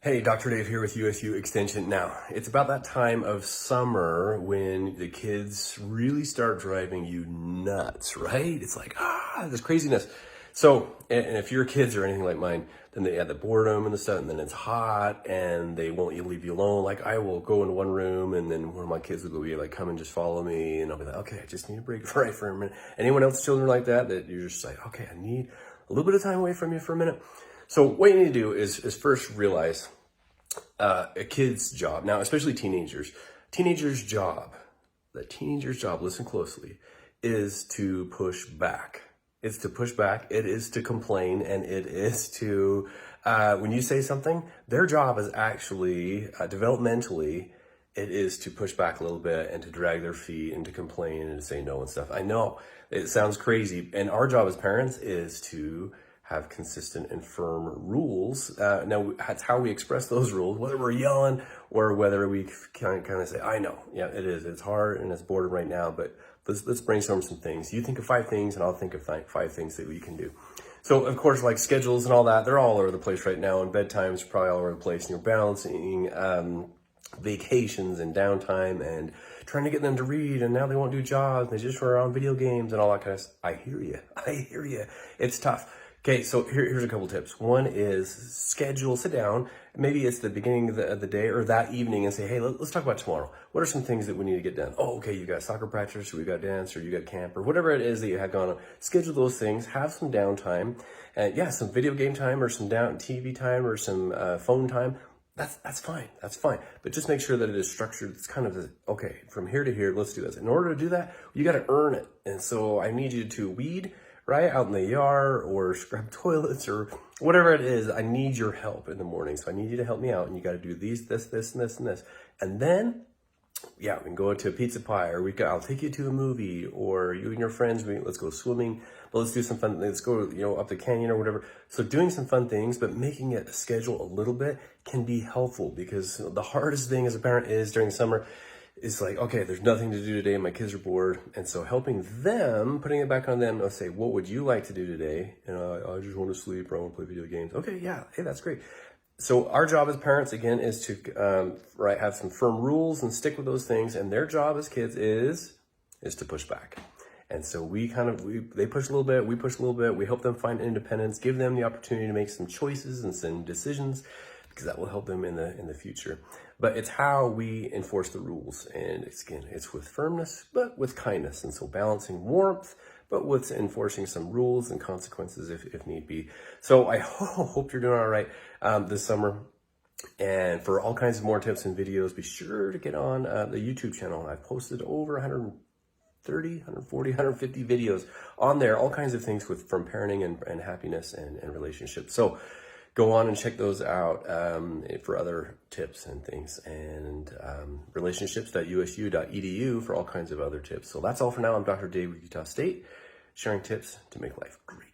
Hey, Dr. Dave here with USU Extension. Now, it's about that time of summer when the kids really start driving you nuts, right? It's like, this craziness. So, and if your kids are anything like mine, then they have the boredom and the stuff, and then it's hot and they won't leave you alone. Like I will go in one room and then one of my kids will be like, come and just follow me. And I'll be like, okay, I just need a break right for a minute. Anyone else children like that you're just like, okay, I need a little bit of time away from you for a minute. So what you need to do is first realize a kid's job, now especially teenagers' job, listen closely, is to push back. It's to push back, it is to complain, and it is to, when you say something, their job is actually, developmentally, it is to push back a little bit and to drag their feet and to complain and to say no and stuff. I know it sounds crazy, and our job as parents is to have consistent and firm rules. Now, that's how we express those rules, whether we're yelling or whether we kind of say, I know, yeah, it is. It's hard and it's boredom right now, but let's brainstorm some things. You think of 5 things and I'll think of 5 things that we can do. So, of course, like schedules and all that, they're all over the place right now, and bedtime's probably all over the place, and you're balancing vacations and downtime and trying to get them to read, and now they won't do jobs, they just run around video games and all that kind of stuff. I hear you. It's tough. Okay, so here's a couple tips. One is sit down. Maybe it's the beginning of the day or that evening and say, hey, let's talk about tomorrow. What are some things that we need to get done? Oh, okay, you got soccer practice, or we got dance, or you got camp, or whatever it is that you had going on. Schedule those things, have some downtime, and some video game time or some TV time or some phone time. That's fine. But just make sure that it is structured. It's kind of okay, from here to here, let's do this. In order to do that, you got to earn it. And so I need you to weed right out in the yard or scrub toilets or whatever it is. I need your help in the morning. So I need you to help me out, and you got to do this, and this. And then, we can go to a pizza pie, or I'll take you to a movie, or you and your friends, let's go swimming, but let's do some fun, let's go, up the canyon or whatever. So doing some fun things, but making it a schedule a little bit can be helpful, because the hardest thing as a parent is during summer, it's like, okay, there's nothing to do today and my kids are bored. And so helping them, putting it back on them, they'll say, what would you like to do today? And I just want to sleep, or I want to play video games. Okay, yeah, hey, that's great. So our job as parents, again, is to have some firm rules and stick with those things. And their job as kids is to push back. And so they push a little bit, we push a little bit, we help them find independence, give them the opportunity to make some choices and some decisions, because that will help them in the future. But it's how we enforce the rules. And it's with firmness, but with kindness. And so balancing warmth, but with enforcing some rules and consequences if need be. So I hope you're doing all right this summer. And for all kinds of more tips and videos, be sure to get on the YouTube channel. I've posted over 130, 140, 150 videos on there, all kinds of things from parenting and happiness and relationships. So go on and check those out for other tips and things, and relationships.usu.edu for all kinds of other tips. So that's all for now. I'm Dr. Dave with Utah State, sharing tips to make life great.